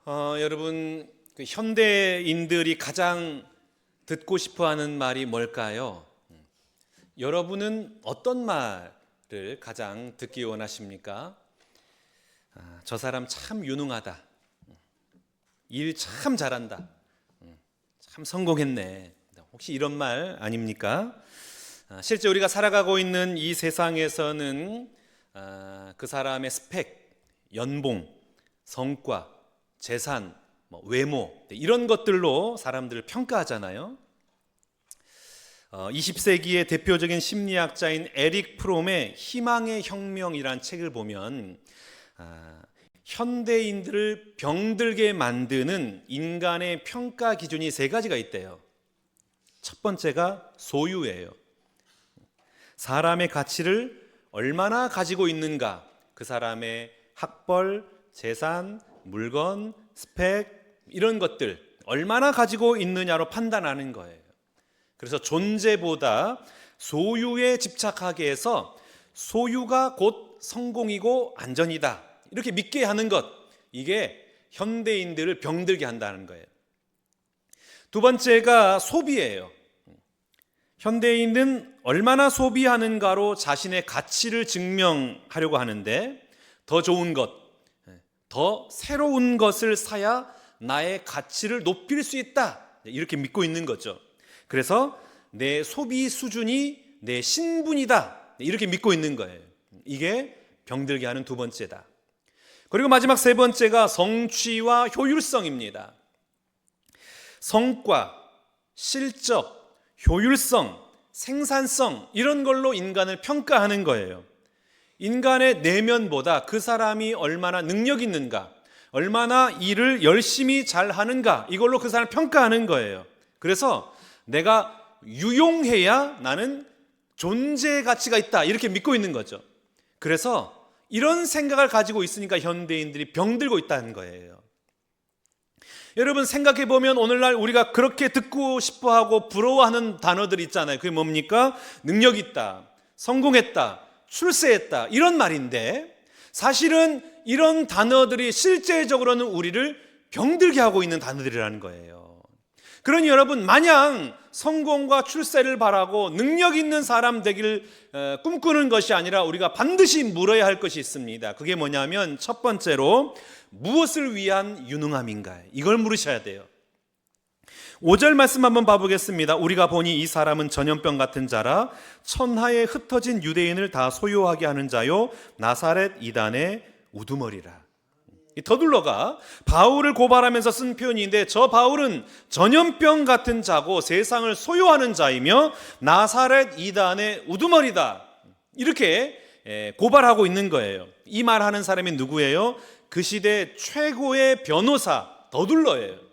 여러분, 현대인들이 가장 듣고 싶어하는 말이 뭘까요? 여러분은 어떤 말을 가장 듣기 원하십니까? 저 사람 참 유능하다. 일 참 잘한다. 참 성공했네. 혹시 이런 말 아닙니까? 실제 우리가 살아가고 있는 이 세상에서는 그 사람의 스펙, 연봉, 성과, 재산, 외모 이런 것들로 사람들을 평가하잖아요. 20세기의 대표적인 심리학자인 에릭 프롬의 희망의 혁명이란 책을 보면 현대인들을 병들게 만드는 인간의 평가 기준이 세 가지가 있대요. 첫 번째가 소유예요. 사람의 가치를 얼마나 가지고 있는가, 그 사람의 학벌, 재산, 물건, 스펙 이런 것들 얼마나 가지고 있느냐로 판단하는 거예요. 그래서 존재보다 소유에 집착하게 해서 소유가 곧 성공이고 안전이다 이렇게 믿게 하는 것, 이게 현대인들을 병들게 한다는 거예요. 두 번째가 소비예요. 현대인은 얼마나 소비하는가로 자신의 가치를 증명하려고 하는데, 더 좋은 것, 더 새로운 것을 사야 나의 가치를 높일 수 있다 이렇게 믿고 있는 거죠. 그래서 내 소비 수준이 내 신분이다 이렇게 믿고 있는 거예요. 이게 병들게 하는 두 번째다. 그리고 마지막 세 번째가 성취와 효율성입니다. 성과, 실적, 효율성, 생산성 이런 걸로 인간을 평가하는 거예요. 인간의 내면보다 그 사람이 얼마나 능력 있는가, 얼마나 일을 열심히 잘 하는가 이걸로 그 사람을 평가하는 거예요. 그래서 내가 유용해야 나는 존재 가치가 있다 이렇게 믿고 있는 거죠. 그래서 이런 생각을 가지고 있으니까 현대인들이 병들고 있다는 거예요. 여러분, 생각해 보면 오늘날 우리가 그렇게 듣고 싶어하고 부러워하는 단어들 있잖아요. 그게 뭡니까? 능력 있다, 성공했다, 출세했다 이런 말인데, 사실은 이런 단어들이 실제적으로는 우리를 병들게 하고 있는 단어들이라는 거예요. 그러니 여러분, 마냥 성공과 출세를 바라고 능력 있는 사람 되기를 꿈꾸는 것이 아니라 우리가 반드시 물어야 할 것이 있습니다. 그게 뭐냐면 첫 번째로 무엇을 위한 유능함인가, 이걸 물으셔야 돼요. 5절 말씀 한번 봐보겠습니다. 우리가 보니 이 사람은 전염병 같은 자라 천하에 흩어진 유대인을 다 소유하게 하는 자요 나사렛 이단의 우두머리라. 이 더둘러가 바울을 고발하면서 쓴 표현인데, 저 바울은 전염병 같은 자고 세상을 소유하는 자이며 나사렛 이단의 우두머리다 이렇게 고발하고 있는 거예요. 이 말하는 사람이 누구예요? 그 시대 최고의 변호사 더둘러예요.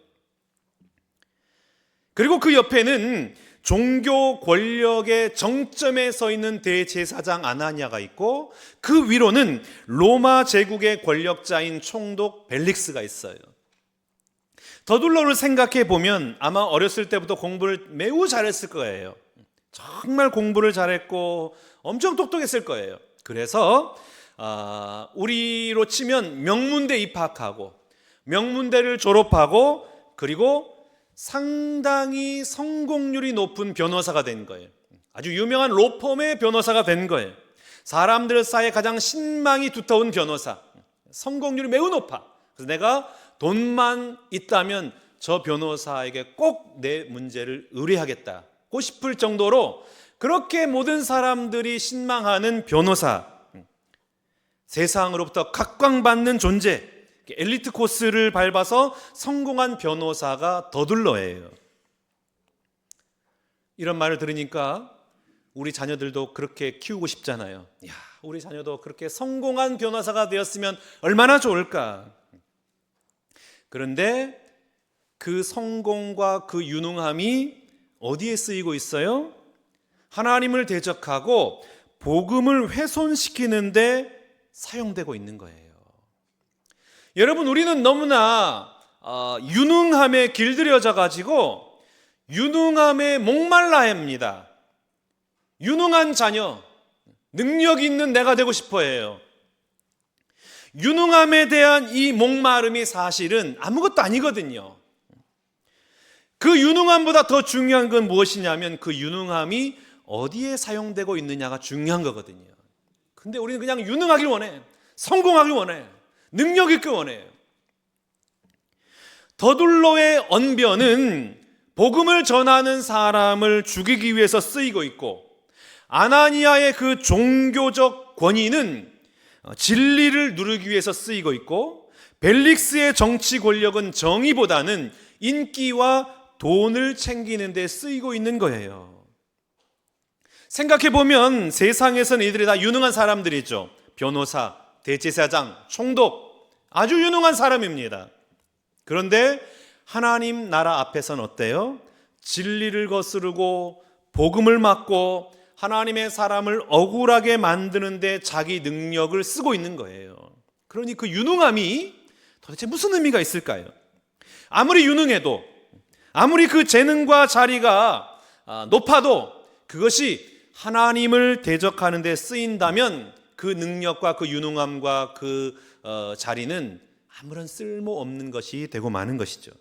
그리고 그 옆에는 종교 권력의 정점에 서 있는 대제사장 아나니아가 있고, 그 위로는 로마 제국의 권력자인 총독 벨릭스가 있어요. 더둘러를 생각해 보면 아마 어렸을 때부터 공부를 매우 잘했을 거예요. 정말 공부를 잘했고 엄청 똑똑했을 거예요. 그래서 우리로 치면 명문대 입학하고 명문대를 졸업하고 그리고 상당히 성공률이 높은 변호사가 된 거예요. 아주 유명한 로펌의 변호사가 된 거예요. 사람들 사이에 가장 신망이 두터운 변호사, 성공률이 매우 높아. 그래서 내가 돈만 있다면 저 변호사에게 꼭 내 문제를 의뢰하겠다고 싶을 정도로 그렇게 모든 사람들이 신망하는 변호사, 세상으로부터 각광받는 존재, 엘리트 코스를 밟아서 성공한 변호사가 더둘러예요. 이런 말을 들으니까 우리 자녀들도 그렇게 키우고 싶잖아요. 야, 우리 자녀도 그렇게 성공한 변호사가 되었으면 얼마나 좋을까. 그런데 그 성공과 그 유능함이 어디에 쓰이고 있어요? 하나님을 대적하고 복음을 훼손시키는데 사용되고 있는 거예요. 여러분, 우리는 너무나 유능함에 길들여져 가지고 유능함에 목말라 합니다. 유능한 자녀, 능력 있는 내가 되고 싶어 해요. 유능함에 대한 이 목마름이 사실은 아무것도 아니거든요. 그 유능함보다 더 중요한 건 무엇이냐면 그 유능함이 어디에 사용되고 있느냐가 중요한 거거든요. 근데 우리는 그냥 유능하길 원해. 성공하길 원해. 능력 있길 원해요. 더둘로의 언변은 복음을 전하는 사람을 죽이기 위해서 쓰이고 있고, 아나니아의 그 종교적 권위는 진리를 누르기 위해서 쓰이고 있고, 벨릭스의 정치 권력은 정의보다는 인기와 돈을 챙기는 데 쓰이고 있는 거예요. 생각해보면 세상에서는 이들이 다 유능한 사람들이죠. 변호사, 대제사장, 총독, 아주 유능한 사람입니다. 그런데 하나님 나라 앞에서는 어때요? 진리를 거스르고 복음을 막고 하나님의 사람을 억울하게 만드는데 자기 능력을 쓰고 있는 거예요. 그러니 그 유능함이 도대체 무슨 의미가 있을까요? 아무리 유능해도, 아무리 그 재능과 자리가 높아도 그것이 하나님을 대적하는 데 쓰인다면 그 능력과 그 유능함과 그 자리는 아무런 쓸모없는 것이 되고 마는 것이죠.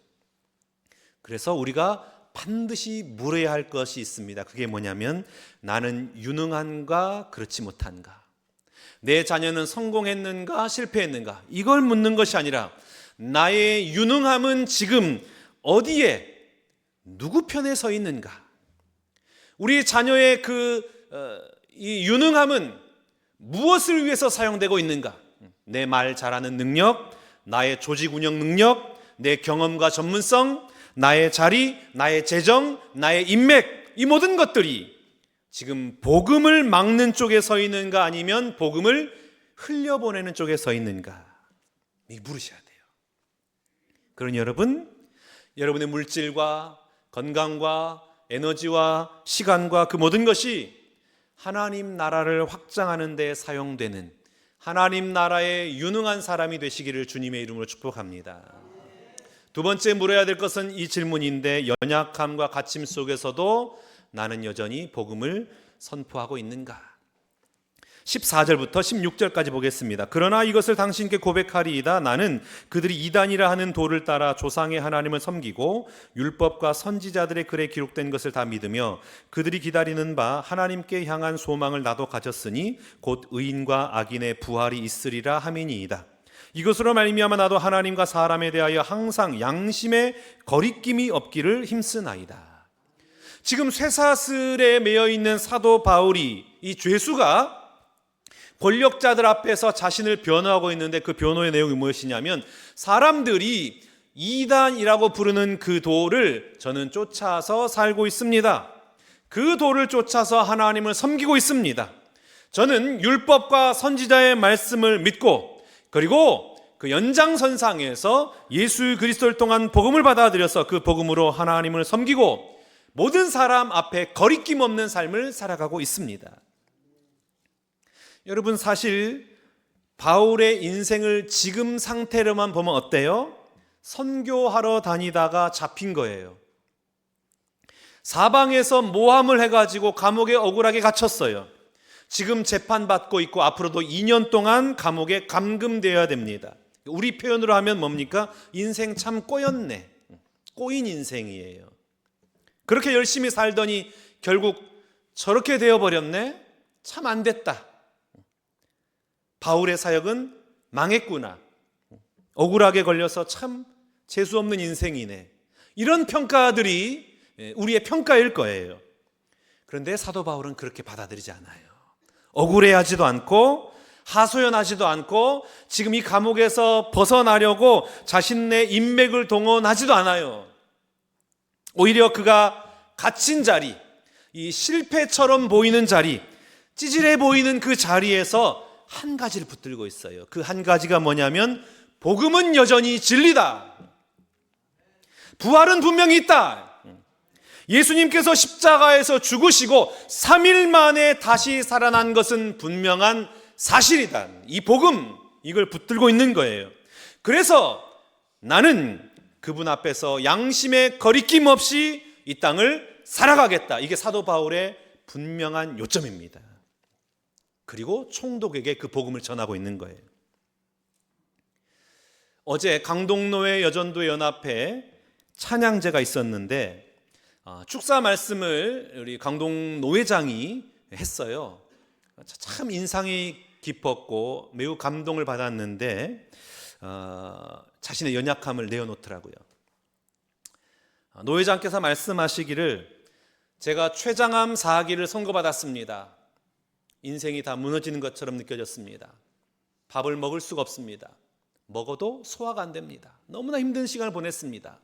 그래서 우리가 반드시 물어야 할 것이 있습니다. 그게 뭐냐면, 나는 유능한가 그렇지 못한가, 내 자녀는 성공했는가 실패했는가, 이걸 묻는 것이 아니라 나의 유능함은 지금 어디에 누구 편에 서 있는가, 우리 자녀의 이 유능함은 무엇을 위해서 사용되고 있는가, 내 말 잘하는 능력, 나의 조직 운영 능력, 내 경험과 전문성, 나의 자리, 나의 재정, 나의 인맥, 이 모든 것들이 지금 복음을 막는 쪽에 서 있는가, 아니면 복음을 흘려보내는 쪽에 서 있는가, 물으셔야 돼요. 그러니 여러분의 물질과 건강과 에너지와 시간과 그 모든 것이 하나님 나라를 확장하는 데 사용되는 하나님 나라의 유능한 사람이 되시기를 주님의 이름으로 축복합니다. 두 번째 물어야 될 것은 이 질문인데, 연약함과 갇힘 속에서도 나는 여전히 복음을 선포하고 있는가? 14절부터 16절까지 보겠습니다. 그러나 이것을 당신께 고백하리이다. 나는 그들이 이단이라 하는 도를 따라 조상의 하나님을 섬기고 율법과 선지자들의 글에 기록된 것을 다 믿으며 그들이 기다리는 바 하나님께 향한 소망을 나도 가졌으니 곧 의인과 악인의 부활이 있으리라 함이니이다. 이것으로 말미암아 나도 하나님과 사람에 대하여 항상 양심의 거리낌이 없기를 힘쓰나이다. 지금 쇠사슬에 매여 있는 사도 바울이, 이 죄수가 권력자들 앞에서 자신을 변호하고 있는데, 그 변호의 내용이 무엇이냐면, 사람들이 이단이라고 부르는 그 도를 저는 쫓아서 살고 있습니다. 그 도를 쫓아서 하나님을 섬기고 있습니다. 저는 율법과 선지자의 말씀을 믿고, 그리고 그 연장선상에서 예수 그리스도를 통한 복음을 받아들여서 그 복음으로 하나님을 섬기고 모든 사람 앞에 거리낌 없는 삶을 살아가고 있습니다. 여러분, 사실 바울의 인생을 지금 상태로만 보면 어때요? 선교하러 다니다가 잡힌 거예요. 사방에서 모함을 해가지고 감옥에 억울하게 갇혔어요. 지금 재판받고 있고 앞으로도 2년 동안 감옥에 감금되어야 됩니다. 우리 표현으로 하면 뭡니까? 인생 참 꼬였네. 꼬인 인생이에요. 그렇게 열심히 살더니 결국 저렇게 되어버렸네? 참 안 됐다. 바울의 사역은 망했구나. 억울하게 걸려서 참 재수없는 인생이네. 이런 평가들이 우리의 평가일 거예요. 그런데 사도 바울은 그렇게 받아들이지 않아요. 억울해하지도 않고 하소연하지도 않고 지금 이 감옥에서 벗어나려고 자신의 인맥을 동원하지도 않아요. 오히려 그가 갇힌 자리, 이 실패처럼 보이는 자리, 찌질해 보이는 그 자리에서 한 가지를 붙들고 있어요. 그 한 가지가 뭐냐면, 복음은 여전히 진리다. 부활은 분명히 있다. 예수님께서 십자가에서 죽으시고 3일 만에 다시 살아난 것은 분명한 사실이다. 이 복음, 이걸 붙들고 있는 거예요. 그래서 나는 그분 앞에서 양심의 거리낌 없이 이 땅을 살아가겠다. 이게 사도 바울의 분명한 요점입니다. 그리고 총독에게 그 복음을 전하고 있는 거예요. 어제 강동노회 여전도 연합회 찬양제가 있었는데 축사 말씀을 우리 강동노회장이 했어요. 참 인상이 깊었고 매우 감동을 받았는데 자신의 연약함을 내어놓더라고요. 노회장께서 말씀하시기를 제가 췌장암 4기를 선고받았습니다. 인생이 다 무너지는 것처럼 느껴졌습니다. 밥을 먹을 수가 없습니다. 먹어도 소화가 안 됩니다. 너무나 힘든 시간을 보냈습니다.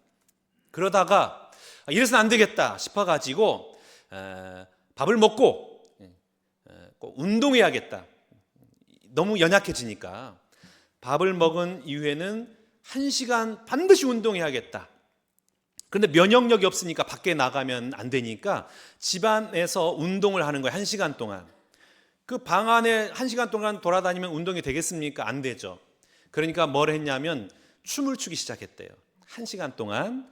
그러다가 이래서는 안 되겠다 싶어가지고 밥을 먹고 꼭 운동해야겠다. 너무 연약해지니까 밥을 먹은 이후에는 1시간 반드시 운동해야겠다. 그런데 면역력이 없으니까 밖에 나가면 안 되니까 집안에서 운동을 하는 거예요. 1시간 동안. 그 방 안에 1시간 동안 돌아다니면 운동이 되겠습니까? 안 되죠. 그러니까 뭘 했냐면 춤을 추기 시작했대요. 1시간 동안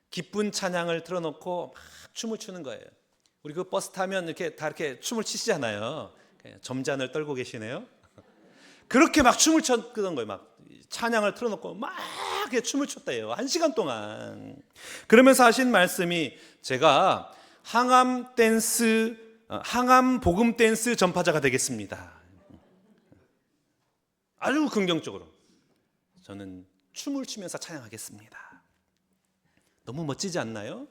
기쁜 찬양을 틀어놓고 막 춤을 추는 거예요. 우리 그 버스 타면 이렇게 다 이렇게 춤을 치시잖아요. 점잔을 떨고 계시네요. 그렇게 막 춤을 췄던 거예요. 막 찬양을 틀어놓고 막 이렇게 춤을 췄대요. 1시간 동안. 그러면서 하신 말씀이 제가 항암 복음 댄스 전파자가 되겠습니다. 아주 긍정적으로 저는 춤을 추면서 찬양하겠습니다. 너무 멋지지 않나요?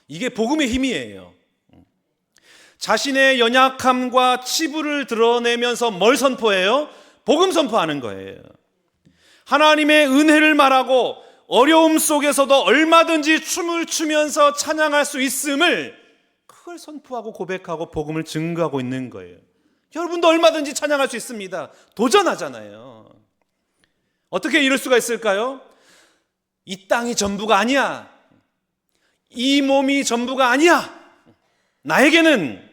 이게 복음의 힘이에요. 자신의 연약함과 치부를 드러내면서 뭘 선포해요? 복음 선포하는 거예요. 하나님의 은혜를 말하고 어려움 속에서도 얼마든지 춤을 추면서 찬양할 수 있음을 그걸 선포하고 고백하고 복음을 증거하고 있는 거예요. 여러분도 얼마든지 찬양할 수 있습니다. 도전하잖아요. 어떻게 이럴 수가 있을까요? 이 땅이 전부가 아니야. 이 몸이 전부가 아니야. 나에게는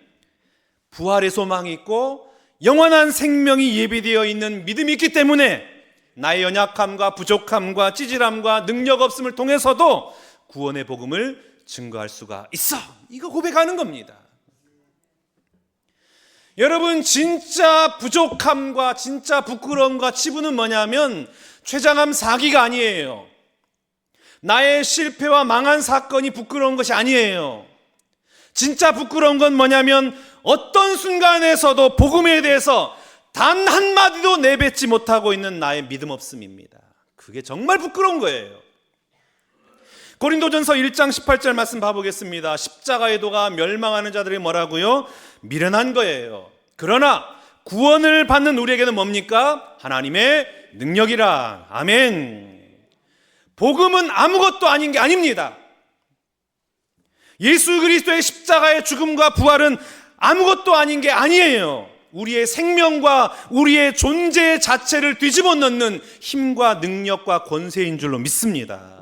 부활의 소망이 있고 영원한 생명이 예비되어 있는 믿음이 있기 때문에 나의 연약함과 부족함과 찌질함과 능력 없음을 통해서도 구원의 복음을 증거할 수가 있어. 이거 고백하는 겁니다. 여러분, 진짜 부족함과 진짜 부끄러움과 치부는 뭐냐면 췌장암 4기가 아니에요. 나의 실패와 망한 사건이 부끄러운 것이 아니에요. 진짜 부끄러운 건 뭐냐면 어떤 순간에서도 복음에 대해서 단 한마디도 내뱉지 못하고 있는 나의 믿음 없음입니다. 그게 정말 부끄러운 거예요. 고린도전서 1장 18절 말씀 봐보겠습니다. 십자가의 도가 멸망하는 자들이 뭐라고요? 미련한 거예요. 그러나 구원을 받는 우리에게는 뭡니까? 하나님의 능력이라. 아멘. 복음은 아무것도 아닌 게 아닙니다. 예수 그리스도의 십자가의 죽음과 부활은 아무것도 아닌 게 아니에요. 우리의 생명과 우리의 존재 자체를 뒤집어 놓는 힘과 능력과 권세인 줄로 믿습니다.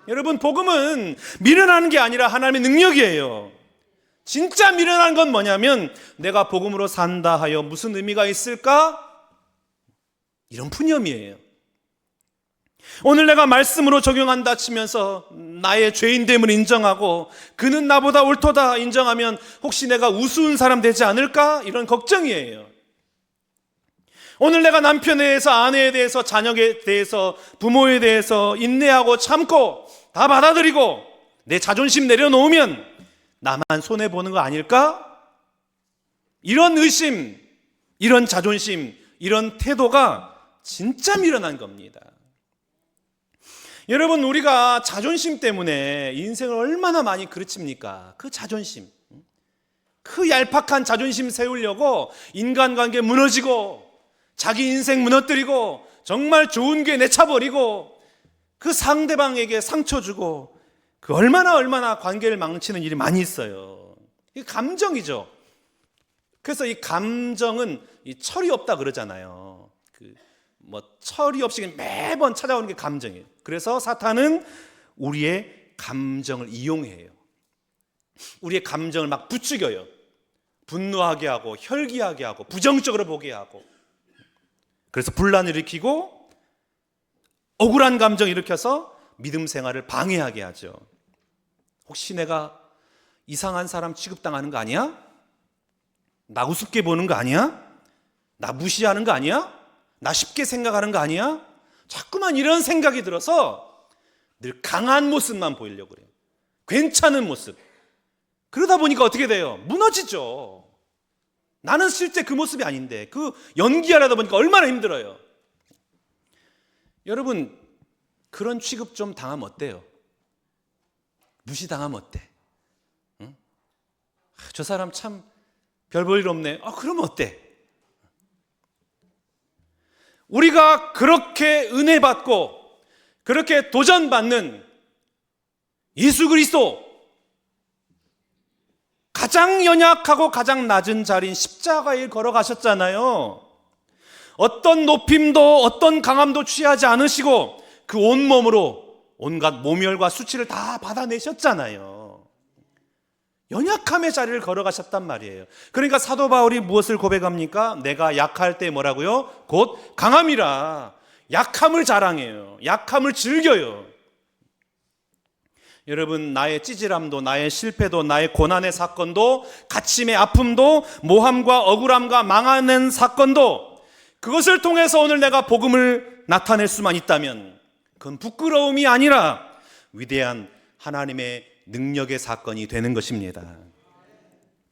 여러분, 복음은 미련한 게 아니라 하나님의 능력이에요. 진짜 미련한 건 뭐냐면 내가 복음으로 산다 하여 무슨 의미가 있을까? 이런 푸념이에요. 오늘 내가 말씀으로 적용한다 치면서 나의 죄인됨을 인정하고 그는 나보다 옳도다 인정하면 혹시 내가 우스운 사람 되지 않을까? 이런 걱정이에요. 오늘 내가 남편에 대해서, 아내에 대해서, 자녀에 대해서, 부모에 대해서 인내하고 참고 다 받아들이고 내 자존심 내려놓으면 나만 손해보는 거 아닐까? 이런 의심, 이런 자존심, 이런 태도가 진짜 미련한 겁니다. 여러분, 우리가 자존심 때문에 인생을 얼마나 많이 그르칩니까? 그 자존심, 그 얄팍한 자존심 세우려고 인간관계 무너지고 자기 인생 무너뜨리고 정말 좋은 게 내차버리고 그 상대방에게 상처 주고 그 얼마나 관계를 망치는 일이 많이 있어요. 이게 감정이죠. 그래서 이 감정은 이 철이 없다 그러잖아요. 철이 없이 매번 찾아오는 게 감정이에요. 그래서 사탄은 우리의 감정을 이용해요. 우리의 감정을 막 부추겨요. 분노하게 하고 혈기하게 하고 부정적으로 보게 하고, 그래서 분란을 일으키고 억울한 감정을 일으켜서 믿음 생활을 방해하게 하죠. 혹시 내가 이상한 사람 취급당하는 거 아니야? 나 우습게 보는 거 아니야? 나 무시하는 거 아니야? 나 쉽게 생각하는 거 아니야? 자꾸만 이런 생각이 들어서 늘 강한 모습만 보이려고 그래요. 괜찮은 모습. 그러다 보니까 어떻게 돼요? 무너지죠. 나는 실제 그 모습이 아닌데 그 연기하려다 보니까 얼마나 힘들어요. 여러분, 그런 취급 좀 당하면 어때요? 무시당하면 어때? 응? 저 사람 참 별 볼 일 없네. 그러면 어때? 우리가 그렇게 은혜 받고 그렇게 도전받는 예수 그리스도, 가장 연약하고 가장 낮은 자리인 십자가에 걸어가셨잖아요. 어떤 높임도 어떤 강함도 취하지 않으시고 그 온몸으로 온갖 모멸과 수치를 다 받아내셨잖아요. 연약함의 자리를 걸어가셨단 말이에요. 그러니까 사도 바울이 무엇을 고백합니까? 내가 약할 때 뭐라고요? 곧 강함이라. 약함을 자랑해요. 약함을 즐겨요. 여러분, 나의 찌질함도 나의 실패도 나의 고난의 사건도 갇힘의 아픔도 모함과 억울함과 망하는 사건도 그것을 통해서 오늘 내가 복음을 나타낼 수만 있다면 그건 부끄러움이 아니라 위대한 하나님의 능력의 사건이 되는 것입니다.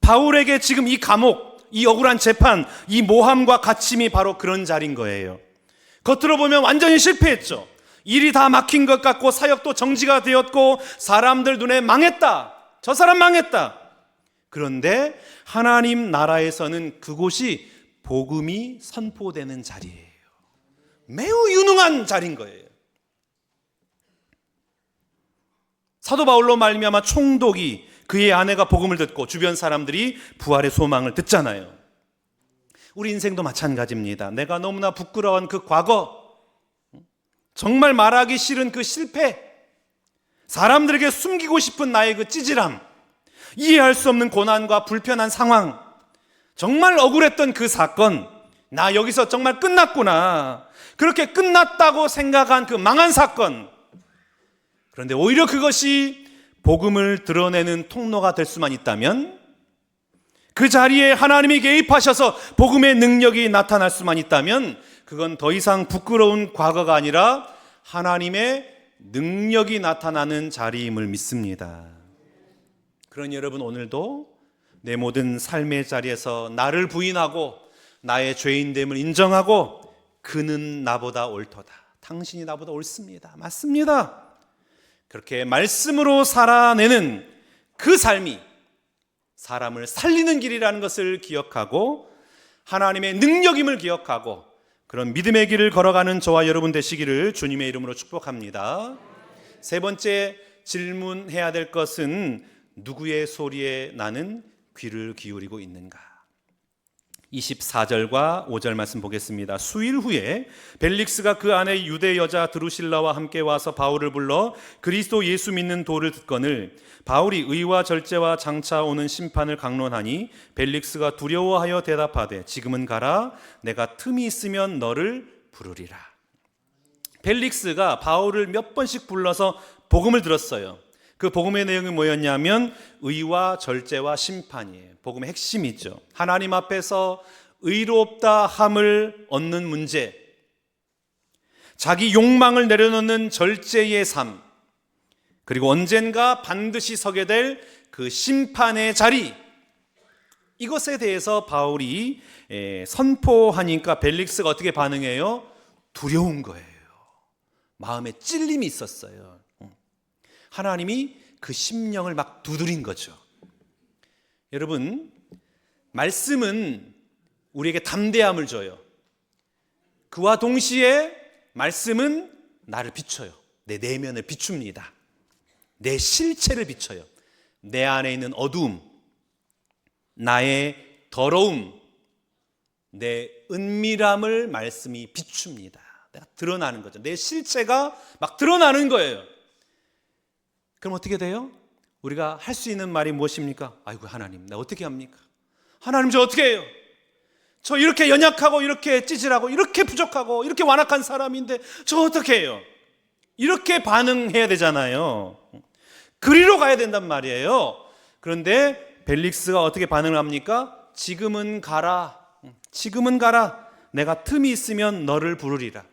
바울에게 지금 이 감옥, 이 억울한 재판, 이 모함과 갇힘이 바로 그런 자리인 거예요. 겉으로 보면 완전히 실패했죠. 일이 다 막힌 것 같고 사역도 정지가 되었고 사람들 눈에 망했다. 저 사람 망했다. 그런데 하나님 나라에서는 그곳이 복음이 선포되는 자리예요. 매우 유능한 자리인 거예요. 사도 바울로 말미암아 총독이 그의 아내가 복음을 듣고 주변 사람들이 부활의 소망을 듣잖아요. 우리 인생도 마찬가지입니다. 내가 너무나 부끄러운 그 과거, 정말 말하기 싫은 그 실패, 사람들에게 숨기고 싶은 나의 그 찌질함, 이해할 수 없는 고난과 불편한 상황, 정말 억울했던 그 사건, 나 여기서 정말 끝났구나, 그렇게 끝났다고 생각한 그 망한 사건, 그런데 오히려 그것이 복음을 드러내는 통로가 될 수만 있다면, 그 자리에 하나님이 개입하셔서 복음의 능력이 나타날 수만 있다면 그건 더 이상 부끄러운 과거가 아니라 하나님의 능력이 나타나는 자리임을 믿습니다. 그러니 여러분, 오늘도 내 모든 삶의 자리에서 나를 부인하고 나의 죄인됨을 인정하고 그는 나보다 옳도다, 당신이 나보다 옳습니다, 맞습니다, 그렇게 말씀으로 살아내는 그 삶이 사람을 살리는 길이라는 것을 기억하고 하나님의 능력임을 기억하고 그런 믿음의 길을 걸어가는 저와 여러분 되시기를 주님의 이름으로 축복합니다. 세 번째 질문해야 될 것은 누구의 소리에 나는 귀를 기울이고 있는가? 24절과 5절 말씀 보겠습니다. 수일 후에 벨릭스가 그 안에 유대 여자 드루실라와 함께 와서 바울을 불러 그리스도 예수 믿는 도를 듣거늘 바울이 의와 절제와 장차 오는 심판을 강론하니 벨릭스가 두려워하여 대답하되 지금은 가라, 내가 틈이 있으면 너를 부르리라. 벨릭스가 바울을 몇 번씩 불러서 복음을 들었어요. 그 복음의 내용이 뭐였냐면 의와 절제와 심판이에요. 복음의 핵심이죠. 하나님 앞에서 의롭다 함을 얻는 문제, 자기 욕망을 내려놓는 절제의 삶, 그리고 언젠가 반드시 서게 될 그 심판의 자리, 이것에 대해서 바울이 선포하니까 벨릭스가 어떻게 반응해요? 두려운 거예요. 마음에 찔림이 있었어요. 하나님이 그 심령을 막 두드린 거죠. 여러분, 말씀은 우리에게 담대함을 줘요. 그와 동시에 말씀은 나를 비춰요. 내 내면을 비춥니다. 내 실체를 비춰요. 내 안에 있는 어두움, 나의 더러움, 내 은밀함을 말씀이 비춥니다. 내가 드러나는 거죠. 내 실체가 막 드러나는 거예요. 그럼 어떻게 돼요? 우리가 할 수 있는 말이 무엇입니까? 아이고 하나님, 나 어떻게 합니까? 하나님, 저 어떻게 해요? 저 이렇게 연약하고 이렇게 찌질하고 이렇게 부족하고 이렇게 완악한 사람인데 저 어떻게 해요? 이렇게 반응해야 되잖아요. 그리로 가야 된단 말이에요. 그런데 벨릭스가 어떻게 반응을 합니까? 지금은 가라, 지금은 가라, 내가 틈이 있으면 너를 부르리라.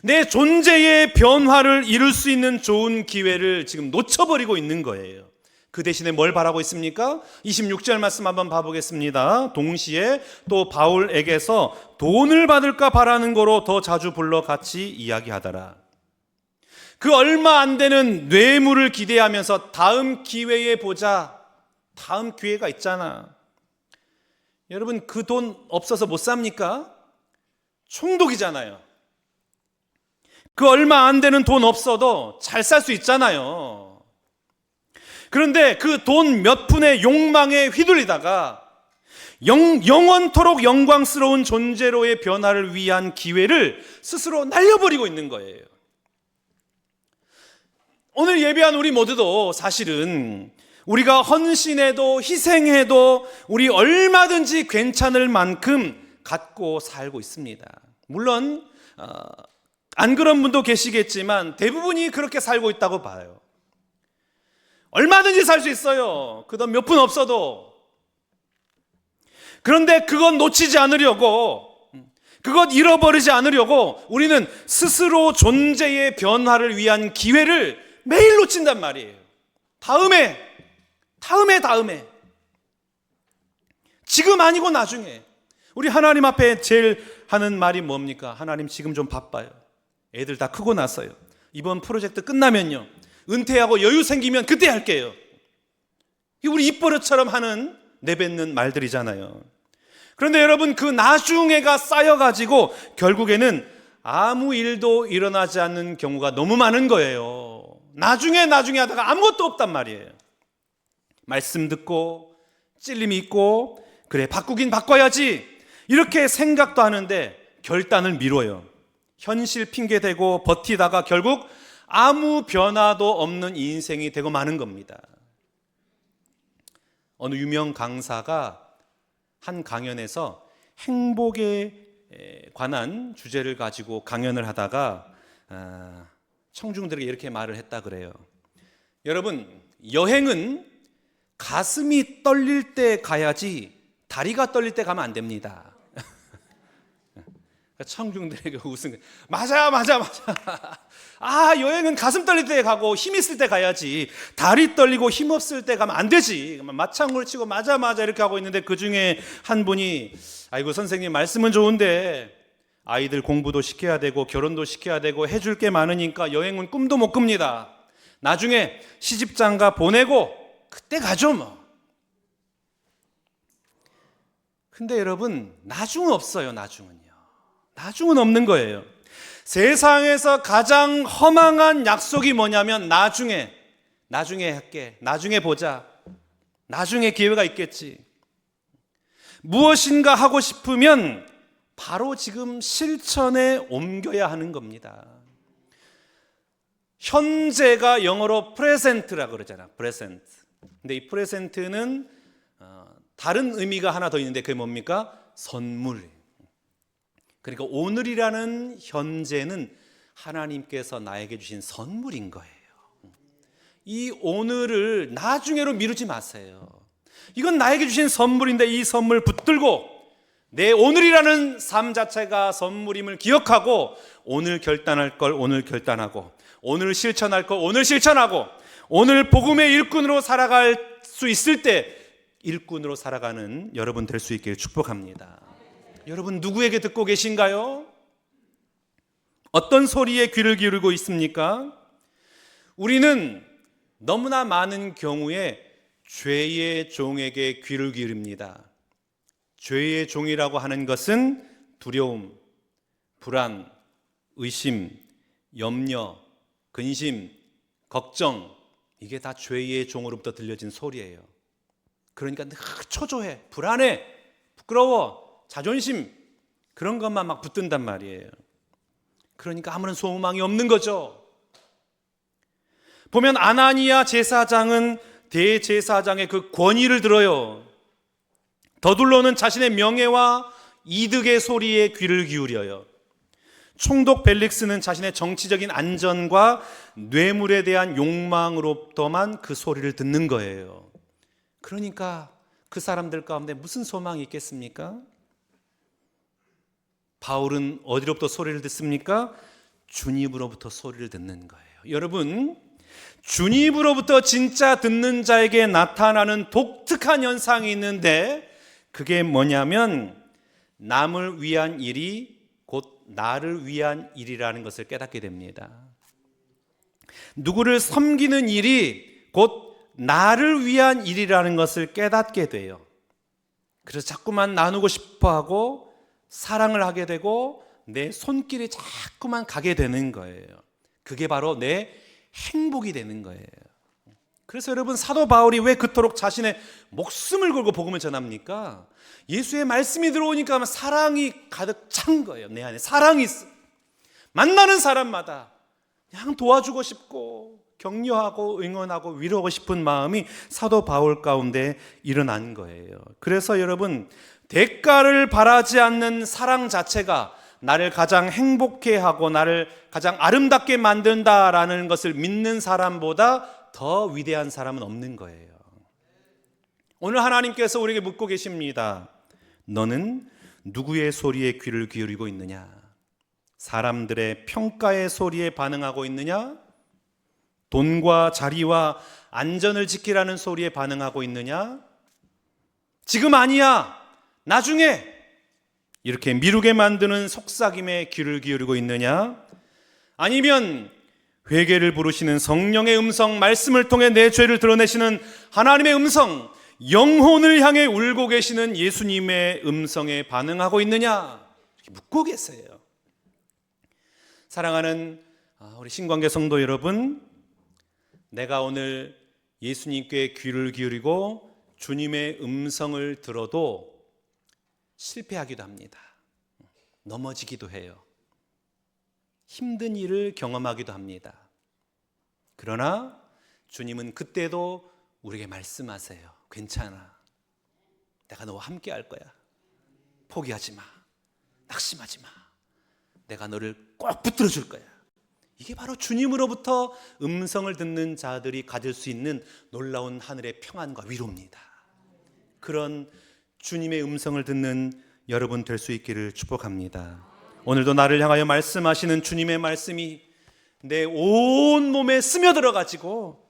내 존재의 변화를 이룰 수 있는 좋은 기회를 지금 놓쳐버리고 있는 거예요. 그 대신에 뭘 바라고 있습니까? 26절 말씀 한번 봐보겠습니다. 동시에 또 바울에게서 돈을 받을까 바라는 거로 더 자주 불러 같이 이야기하더라. 그 얼마 안 되는 뇌물을 기대하면서 다음 기회에 보자. 다음 기회가 있잖아. 여러분, 그 돈 없어서 못 삽니까? 총독이잖아요. 그 얼마 안 되는 돈 없어도 잘 살 수 있잖아요. 그런데 그 돈 몇 푼의 욕망에 휘둘리다가 영원토록 영광스러운 존재로의 변화를 위한 기회를 스스로 날려버리고 있는 거예요. 오늘 예배한 우리 모두도 사실은 우리가 헌신해도 희생해도 우리 얼마든지 괜찮을 만큼 갖고 살고 있습니다. 물론 안 그런 분도 계시겠지만 대부분이 그렇게 살고 있다고 봐요. 얼마든지 살 수 있어요. 그 돈 몇 푼 없어도. 그런데 그것 놓치지 않으려고, 그것 잃어버리지 않으려고 우리는 스스로 존재의 변화를 위한 기회를 매일 놓친단 말이에요. 다음에 지금 아니고 나중에. 우리 하나님 앞에 제일 하는 말이 뭡니까? 하나님, 지금 좀 바빠요. 애들 다 크고 났어요. 이번 프로젝트 끝나면요, 은퇴하고 여유 생기면 그때 할게요. 우리 입버릇처럼 하는 내뱉는 말들이잖아요. 그런데 여러분, 그 나중에가 쌓여가지고 결국에는 아무 일도 일어나지 않는 경우가 너무 많은 거예요. 나중에 하다가 아무것도 없단 말이에요. 말씀 듣고 찔림이 있고, 그래 바꾸긴 바꿔야지 이렇게 생각도 하는데 결단을 미뤄요. 현실 핑계대고 버티다가 결국 아무 변화도 없는 인생이 되고 마는 겁니다. 어느 유명 강사가 한 강연에서 행복에 관한 주제를 가지고 강연을 하다가 청중들에게 이렇게 말을 했다 그래요. 여러분, 여행은 가슴이 떨릴 때 가야지 다리가 떨릴 때 가면 안 됩니다. 청중들에게 웃은 거예요. 맞아. 여행은 가슴 떨릴 때 가고 힘 있을 때 가야지 다리 떨리고 힘 없을 때 가면 안 되지. 맞장구를 치고 맞아 이렇게 하고 있는데, 그 중에 한 분이, 아이고 선생님 말씀은 좋은데 아이들 공부도 시켜야 되고 결혼도 시켜야 되고 해줄 게 많으니까 여행은 꿈도 못 꿉니다. 나중에 시집장가 보내고 그때 가죠 뭐. 근데 여러분, 나중은 없어요. 나중은 없는 거예요. 세상에서 가장 허망한 약속이 뭐냐면 나중에 할게, 나중에 보자, 나중에 기회가 있겠지. 무엇인가 하고 싶으면 바로 지금 실천에 옮겨야 하는 겁니다. 현재가 영어로 프레젠트라고 그러잖아. 프레젠트. 근데 이 프레젠트는 다른 의미가 하나 더 있는데, 그게 뭡니까? 선물. 그러니까 오늘이라는 현재는 하나님께서 나에게 주신 선물인 거예요. 이 오늘을 나중에로 미루지 마세요. 이건 나에게 주신 선물인데 이 선물 붙들고 내 오늘이라는 삶 자체가 선물임을 기억하고, 오늘 결단할 걸 오늘 결단하고, 오늘 실천할 걸 오늘 실천하고, 오늘 복음의 일꾼으로 살아갈 수 있을 때 일꾼으로 살아가는 여러분 될 수 있기를 축복합니다. 여러분, 누구에게 듣고 계신가요? 어떤 소리에 귀를 기울이고 있습니까? 우리는 너무나 많은 경우에 죄의 종에게 귀를 기울입니다. 죄의 종이라고 하는 것은 두려움, 불안, 의심, 염려, 근심, 걱정, 이게 다 죄의 종으로부터 들려진 소리예요. 그러니까 늘 초조해, 불안해, 부끄러워, 자존심, 그런 것만 막 붙든단 말이에요. 그러니까 아무런 소망이 없는 거죠. 보면 아나니아 제사장은 대제사장의 그 권위를 들어요. 더둘러는 자신의 명예와 이득의 소리에 귀를 기울여요. 총독 벨릭스는 자신의 정치적인 안전과 뇌물에 대한 욕망으로부터만 그 소리를 듣는 거예요. 그러니까 그 사람들 가운데 무슨 소망이 있겠습니까? 바울은 어디로부터 소리를 듣습니까? 주님으로부터 소리를 듣는 거예요. 여러분, 주님으로부터 진짜 듣는 자에게 나타나는 독특한 현상이 있는데, 그게 뭐냐면 남을 위한 일이 곧 나를 위한 일이라는 것을 깨닫게 됩니다. 누구를 섬기는 일이 곧 나를 위한 일이라는 것을 깨닫게 돼요. 그래서 자꾸만 나누고 싶어하고 사랑을 하게 되고 내 손길이 자꾸만 가게 되는 거예요. 그게 바로 내 행복이 되는 거예요. 그래서 여러분, 사도 바울이 왜 그토록 자신의 목숨을 걸고 복음을 전합니까? 예수의 말씀이 들어오니까 사랑이 가득 찬 거예요. 내 안에 사랑이 있어. 만나는 사람마다 그냥 도와주고 싶고 격려하고 응원하고 위로하고 싶은 마음이 사도 바울 가운데 일어난 거예요. 그래서 여러분, 대가를 바라지 않는 사랑 자체가 나를 가장 행복해 하고 나를 가장 아름답게 만든다라는 것을 믿는 사람보다 더 위대한 사람은 없는 거예요. 오늘 하나님께서 우리에게 묻고 계십니다. 너는 누구의 소리에 귀를 기울이고 있느냐? 사람들의 평가의 소리에 반응하고 있느냐? 돈과 자리와 안전을 지키라는 소리에 반응하고 있느냐? 지금 아니야, 나중에, 이렇게 미루게 만드는 속삭임에 귀를 기울이고 있느냐? 아니면 회개를 부르시는 성령의 음성, 말씀을 통해 내 죄를 드러내시는 하나님의 음성, 영혼을 향해 울고 계시는 예수님의 음성에 반응하고 있느냐? 이렇게 묻고 계세요. 사랑하는 우리 신관계 성도 여러분, 내가 오늘 예수님께 귀를 기울이고 주님의 음성을 들어도 실패하기도 합니다. 넘어지기도 해요. 힘든 일을 경험하기도 합니다. 그러나 주님은 그때도 우리에게 말씀하세요. 괜찮아. 내가 너와 함께 할 거야. 포기하지 마. 낙심하지 마. 내가 너를 꼭 붙들어 줄 거야. 이게 바로 주님으로부터 음성을 듣는 자들이 가질 수 있는 놀라운 하늘의 평안과 위로입니다. 그런 주님의 음성을 듣는 여러분 될 수 있기를 축복합니다. 오늘도 나를 향하여 말씀하시는 주님의 말씀이 내 온 몸에 스며들어 가지고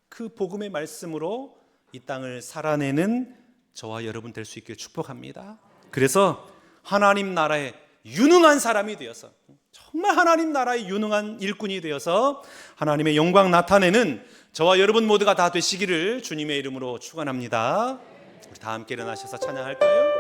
그 복음의 말씀으로 이 땅을 살아내는 저와 여러분 될 수 있기를 축복합니다. 그래서 하나님 나라의 유능한 사람이 되어서, 정말 하나님 나라의 유능한 일꾼이 되어서 하나님의 영광 나타내는 저와 여러분 모두가 다 되시기를 주님의 이름으로 축원합니다. 우리 다 함께 일어나셔서 찬양할까요?